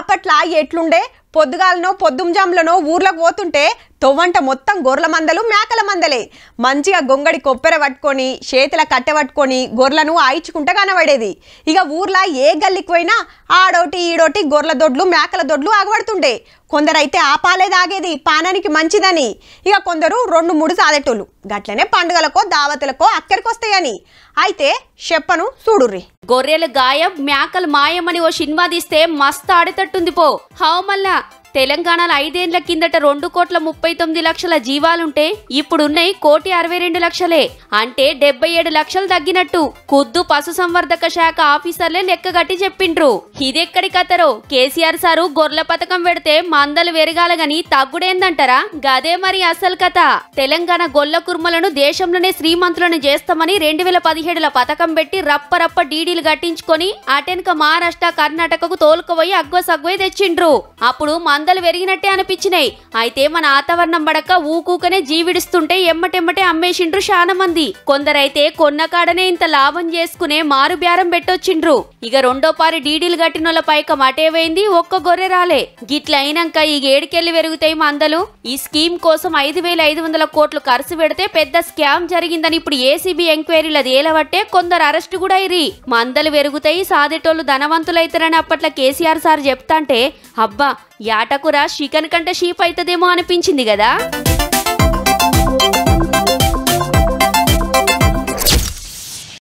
అప్పట్లా ఎట్లుండే పొద్దుగాలనో పొద్దుంజాంలనో ఊర్లకు పోతుంటే తొవ్వంట మొత్తం గొర్రెల మందలు మేకల మందలే మంచిగా గొంగడి కొప్పెర పట్టుకొని చేతుల కట్టె పట్టుకొని గొర్రెలను ఆయించుకుంటా కనబడేది. ఇక ఊర్లో ఏ గల్లికి పోయినా ఆడోటి ఈడోటి గొర్రెల దొడ్లు మేకల దొడ్లు ఆగబడుతుండే. కొందరైతే ఆ పాలే తాగేది పానానికి మంచిదని, ఇక కొందరు 2-3 సాదెటోళ్ళు. గట్లనే పండుగలకో దావతులకో అక్కడికొస్తాయని. అయితే చెప్పను చూడుర్రి. గొర్రెలు గాయం మేకలు మాయమని ఓ సినిమా తీస్తే మస్తు ఆడేటట్టుంది పో. హావ్ మళ్ళా తెలంగాణలో 5 ఏళ్ల కిందట 2,39,00,000 జీవాలుంటే ఇప్పుడున్నాయి 1,62,00,000. అంటే 77 లక్షలు తగ్గినట్టు కుద్దు పశు సంవర్ధక శాఖ ఆఫీసర్లే లెక్కగట్టి చెప్పిండ్రు. ఇదెక్కడి కథరో కేసీఆర్ సారు గొర్రెల పథకం పెడితే మందలు వెరగాల గాని తగ్గుడేందంటారా? గదే మరి అసలు కథ. తెలంగాణ గొల్ల కుర్మలను దేశంలోనే శ్రీమంతులను చేస్తామని 2017 పథకం పెట్టి రప్ప డీడీలు కట్టించుకొని అటెనక మహారాష్ట్ర కర్ణాటకకు తోలుకుపోయి అగ్వసగ్వే తెచ్చిండ్రు. అప్పుడు మందలు వెరిగినట్టే అనిపించినాయి. అయితే మన వాతావరణం పడక ఊకూకనే జీవిడుస్తుంటే ఎమ్మటెమ్మటే అమ్మేసిండ్రు చాలా మంది. కొందరైతే కొన్న కాడనే ఇంత లాభం చేసుకునే మారు బేరం పెట్టొచ్చిండ్రు. ఇక 2వ పారి డీడీలు కట్టినోళ్ళ పైకం అటేవైంది, ఒక్క గొర్రె రాలే. గిట్ల అయినాక ఈ ఏడికెళ్లి పెరుగుతాయి మందలు. ఈ స్కీమ్ కోసం 5,500 కోట్లు ఖర్చు పెడితే పెద్ద స్కామ్ జరిగిందని ఇప్పుడు ఏసీబీ ఎంక్వైరీల తేలబట్టే కొందరు అరెస్టు కూడా అయ్యి మందలు పెరుగుతాయి సాదేటోళ్ళు ధనవంతులైతారని అప్పట్లో కేసీఆర్ సార్ చెప్తాంటే అబ్బా యాటకురా చికెన్ కంటే షీప్ అవుతుందేమో అనిపించింది కదా.